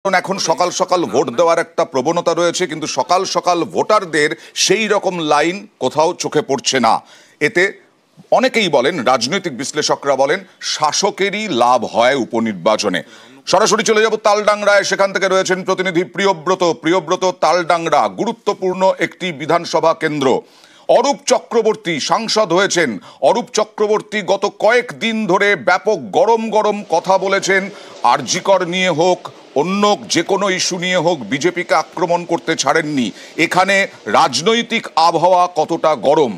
এখন সকাল সকাল ভোট দেওয়ার একটা প্রবণতা রয়েছে, কিন্তু সকাল সকাল ভোটারদের সেই রকম লাইন কোথাও চোখে পড়ছে না। এতে অনেকেই বলেন, রাজনৈতিক বিশ্লেষকরা বলেন, শাসকেরই লাভ হয় উপনির্বাচনে। সরাসরি চলে যাব তালডাংরায়, সেখান থেকে রয়েছেন প্রতিনিধি প্রিয়ব্রত। তালডাংরা গুরুত্বপূর্ণ একটি বিধানসভা কেন্দ্র। অরূপ চক্রবর্তী সাংসদ হয়েছেন। অরূপ চক্রবর্তী গত কয়েকদিন ধরে ব্যাপক গরম গরম কথা বলেছেন। আরজিকর নিয়ে হোক, অন্য যে কোনো ইস্যু নিয়ে হোক, বিজেপিকে আক্রমণ করতে ছাড়েননি। এখানে রাজনৈতিক আবহাওয়া কতটা গরম?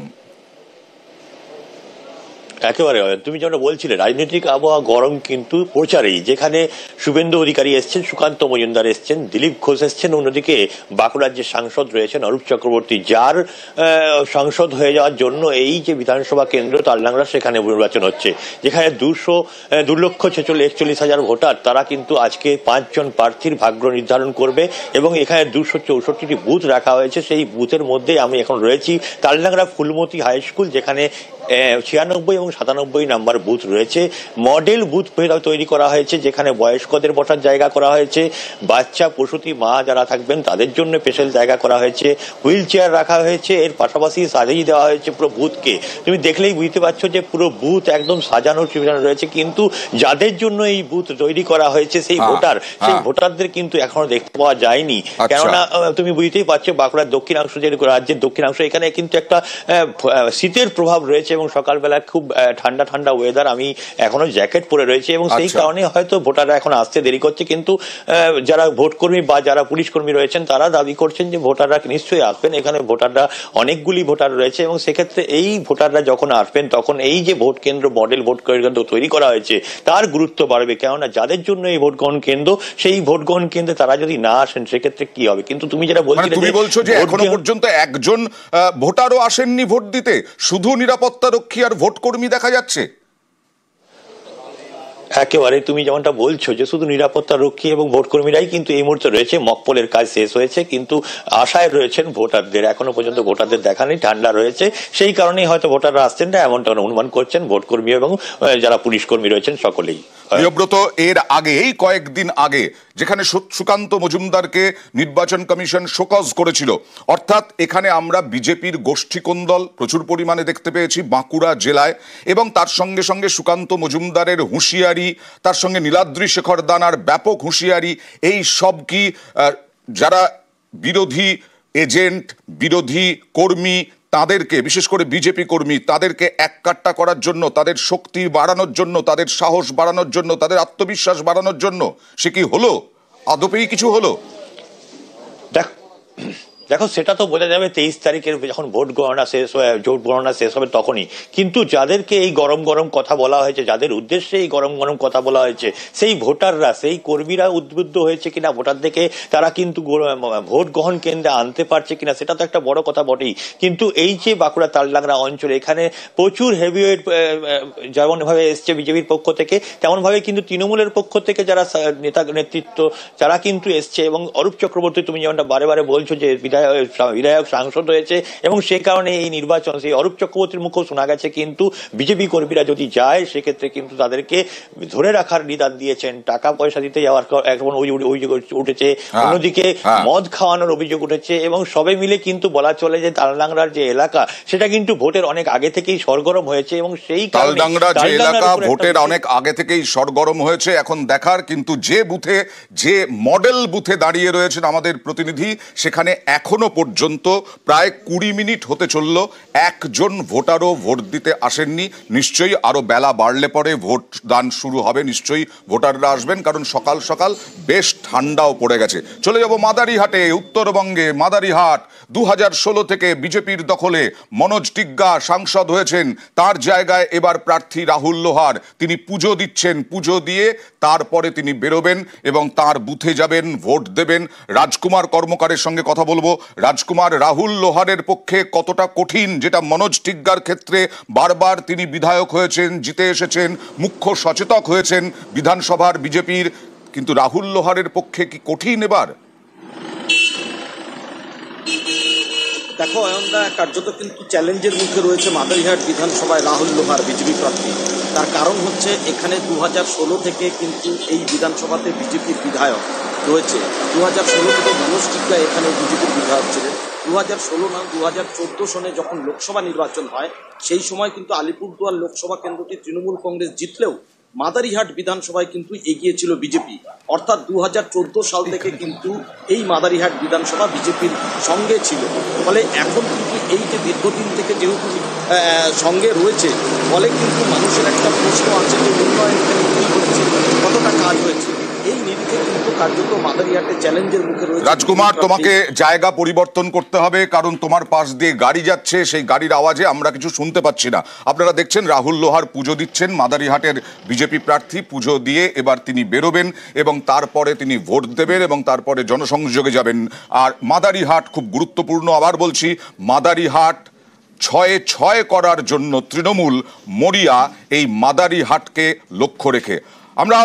একেবারে তুমি যেটা বলছিলে, রাজনৈতিক আবহাওয়া গরম কিন্তু প্রচারেই। যেখানে শুভেন্দু অধিকারী এসছেন, সুকান্ত মজুমদার এসছেন, দিলীপ ঘোষ এসছেন, অন্যদিকে বাঁকুড়ার যে সাংসদ রয়েছেন অরূপ চক্রবর্তী, যার সাংসদ হয়ে যাওয়ার জন্য এই যে বিধানসভা কেন্দ্র তালডাংরা, সেখানে নির্বাচন হচ্ছে। যেখানে 2,41,000 ভোটার, তারা কিন্তু আজকে 5 জন প্রার্থীর ভাগ্য নির্ধারণ করবে এবং এখানে 264টি বুথ রাখা হয়েছে। সেই বুথের মধ্যে আমি এখন রয়েছি তালডাংরা ফুলমতি হাই স্কুল, যেখানে 96 এবং 97 নাম্বার বুথ রয়েছে। মডেল বুথ তৈরি করা হয়েছে, যেখানে বয়স্কদের বসার জায়গা করা হয়েছে, বাচ্চা প্রসূতি মা যারা থাকবেন তাদের জন্য স্পেশাল জায়গা করা হয়েছে, হুইল চেয়ার রাখা হয়েছে। এর পাশাপাশি সাজিয়ে দেওয়া হয়েছে পুরো বুথকে। তুমি দেখলেই বুঝতে পারছো যে পুরো বুথ একদম সাজানোর সুবিধা রয়েছে। কিন্তু যাদের জন্য এই বুথ তৈরি করা হয়েছে, সেই ভোটারদের কিন্তু এখনো দেখতে পাওয়া যায়নি। কেননা তুমি বুঝতেই পারছো, বাঁকুড়ার দক্ষিণাংশ, যে রাজ্যের দক্ষিণাংশ, এখানে কিন্তু একটা শীতের প্রভাব রয়েছে এবং সকালবেলা খুব ঠান্ডা ঠান্ডা ওয়েদার। আমি এখনো জ্যাকেট পরে রয়েছে এবং সেই কারণে হয়তো ভোটাররা এখন আসতে দেরি করছে। কিন্তু যারা ভোটকর্মী বা যারা পুলিশ কর্মী রয়েছেন, তারা দাবি করছেন যে ভোটাররা নিশ্চয়ই আসবেন। এখানে ভোটাররা অনেকগুলি ভোটার রয়েছে এবং সেক্ষেত্রে এই ভোটাররা যখন আসবেন, তখন এই যে ভোট কেন্দ্র, মডেল ভোট কেন্দ্র তৈরি করা হয়েছে, তার গুরুত্ব বাড়বে। কেননা যাদের জন্য এই ভোট গ্রহণ কেন্দ্র, সেই ভোট গ্রহণ কেন্দ্রে তারা যদি না আসেন, সেক্ষেত্রে কি হবে? কিন্তু তুমি যেটা বলছিলে, তুমি বলছো যে এখনো পর্যন্ত একজন ভোটারও আসেননি ভোট দিতে, শুধু নিরাপত্তা রক্ষী আর ভোট কর্মী দেখা যাচ্ছে। একেবারে তুমি যেমনটা বলছো যে শুধু নিরাপত্তা রক্ষী এবং ভোট কর্মীরাই কিন্তু এই মুহূর্তে রয়েছে। মকপলের কাজ শেষ হয়েছে, কিন্তু আশায় রয়েছেন ভোটারদের। এখনো পর্যন্ত ভোটারদের দেখা নেই, ঠান্ডা রয়েছে, সেই কারণেই হয়তো ভোটাররা আসছেন না, এমনটা অনুমান করছেন ভোট কর্মী এবং যারা পুলিশ কর্মী রয়েছেন সকলেই। প্রিয়ব্রত, এর আগে এই কয়েকদিন আগে যেখানে সুকান্ত মজুমদারকে নির্বাচন কমিশন শোকজ করেছিল, অর্থাৎ এখানে আমরা বিজেপির গোষ্ঠীকোন্দল প্রচুর পরিমাণে দেখতে পেয়েছি বাঁকুড়া জেলায়, এবং তার সঙ্গে সঙ্গে সুকান্ত মজুমদারের হুঁশিয়ারি, তার সঙ্গে নীলাদ্রি শেখর দানার ব্যাপক হুঁশিয়ারি। এই সব কি যারা বিরোধী এজেন্ট, বিরোধী কর্মী, তাদেরকে, বিশেষ করে বিজেপি কর্মী, তাদেরকে এককাট্টা করার জন্য, তাদের শক্তি বাড়ানোর জন্য, তাদের সাহস বাড়ানোর জন্য, তাদের আত্মবিশ্বাস বাড়ানোর জন্য, সে কি হলো? আদপেই কিছু হলো? দেখো, সেটা তো বোঝা যাবে 23 তারিখের যখন ভোট গণনা শেষ হবে তখনই। কিন্তু যাদেরকে এই গরম গরম কথা বলা হয়েছে, যাদের উদ্দেশ্যে এই গরম গরম কথা বলা হয়েছে, সেই ভোটাররা, সেই কর্মীরা উদ্বুদ্ধ হয়েছে কিনা ভোটারদেরকে তারা কিন্তু ভোট গ্রহণ কেন্দ্রে আনতে পারছে কিনা, সেটা তো একটা বড় কথা বটেই। কিন্তু এই যে বাঁকুড়া তালডাংরা অঞ্চলে, এখানে প্রচুর হেভিওয়েট যেমন ভাবে এসছে বিজেপির পক্ষ থেকে, তেমন ভাবে কিন্তু তৃণমূলের পক্ষ থেকে যারা নেতৃত্ব, যারা কিন্তু এসছে। এবং অরূপ চক্রবর্তী, তুমি যেমনটা বারে বারে বলছো যে বিধায়ক সাংসদ হয়েছে এবং সে কারণে এই নির্বাচন, সেই অরূপ চক্রবর্তীর মুখেও শোনা গেছে। কিন্তু বিজেপি কর্মীরা যদি যায়, সেক্ষেত্রে কিন্তু তাদেরকে ধরে রাখার নিদান দিয়েছেন, টাকা পয়সা দিতে যাওয়ার এখন অভিযোগ উঠেছে, অন্যদিকে মদ খাওয়ানোর অভিযোগ উঠেছে। এবং সবে মিলে কিন্তু বলা চলে যে তালডাংরার যে এলাকা, সেটা কিন্তু ভোটের অনেক আগে থেকেই সরগরম হয়েছে এবং সেই তালডাংরা যে এলাকা ভোটের অনেক আগে থেকেই সরগরম হয়েছে। এখন দেখার কিন্তু যে বুথে, যে মডেল বুথে দাঁড়িয়ে রয়েছেন আমাদের প্রতিনিধি, সেখানে এখনো পর্যন্ত প্রায় 20 মিনিট হতে চলল, একজন ভোটারও ভোট দিতে আসেননি। নিশ্চয়ই আরো বেলা বাড়লে পরে ভোট দান শুরু হবে, নিশ্চয়ই ভোটাররা আসবেন, কারণ সকাল সকাল বেশ ঠান্ডাও পড়ে গেছে। চলে যাব মাদারিহাটে, উত্তরবঙ্গে। মাদারিহাট 2016 থেকে বিজেপির দখলে। মনোজ টিগ্গা সাংসদ হয়েছেন, তার জায়গায় এবার প্রার্থী রাহুল লোহার। তিনি পুজো দিচ্ছেন, পুজো দিয়ে তারপরে তিনি বেরোবেন এবং তার বুথে যাবেন, ভোট দেবেন। রাজকুমার কর্মকারের সঙ্গে কথা বলবো। রাজকুমার, রাহুল লোহারের পক্ষে কতটা কঠিন, যেটা মনোজ টিগ্গার ক্ষেত্রে বারবার তিনি বিধায়ক হয়েছেন, জিতে এসেছেন, মুখ্য সচেতক হয়েছেন বিধানসভার বিজেপির, কিন্তু রাহুল লোহারের পক্ষে কি কঠিন এবার? দেখো অয়নদা, কার্যত কিন্তু চ্যালেঞ্জের মুখে রয়েছে মাদারিহাট বিধানসভায় রাহুল লোহার বিজেপি প্রার্থী। তার কারণ হচ্ছে এখানে 2016 থেকে কিন্তু এই বিধানসভাতে বিজেপির বিধায়ক রয়েছে। 2016 থেকে মনোজ টিগ্গা এখানে বিজেপির বিধায়ক ছিলেন। 2016 না 2014 সনে যখন লোকসভা নির্বাচন হয় সেই সময় কিন্তু আলিপুরদুয়ার লোকসভা কেন্দ্রটি তৃণমূল কংগ্রেস জিতলেও মাদারিহাট বিধানসভায় কিন্তু এগিয়ে ছিল বিজেপি। অর্থাৎ 2014 সাল থেকে কিন্তু এই মাদারিহাট বিধানসভা বিজেপির সঙ্গে ছিল। ফলে এখন কিন্তু এই যে দীর্ঘদিন থেকে যেহেতু সঙ্গে রয়েছে, ফলে কিন্তু মানুষের একটা প্রশ্ন আছে যে উন্নয়ন এখানে কী হচ্ছে, কতটা কাজ হয়েছে। এই নিরিখে কিন্তু কার্যত মাদারিহাটে চ্যালেঞ্জের মুখে রয়েছে। রাজকুমার, তোমাকে জায়গা পরিবর্তন করতে হবে, কারণ তোমার পাশ দিয়ে গাড়ি যাচ্ছে, সেই গাড়ির আওয়াজে আমরা কিছু শুনতে পাচ্ছি না। আপনারা দেখছেন রাহুল লোহার পুজো দিচ্ছেন, মাদারিহাটের বিজেপি প্রার্থী পুজো দিয়ে এবার তিনি বেরোবেন এবং তারপরে তিনি ভোট দেবেন এবং তারপরে জনসংযোগে যাবেন। আর মাদারিহাট খুব গুরুত্বপূর্ণ, আবার বলছি, মাদারিহাট 6-6 করার জন্য তৃণমূল মরিয়া এই মাদারিহাটকে লক্ষ্য রেখে। আমরা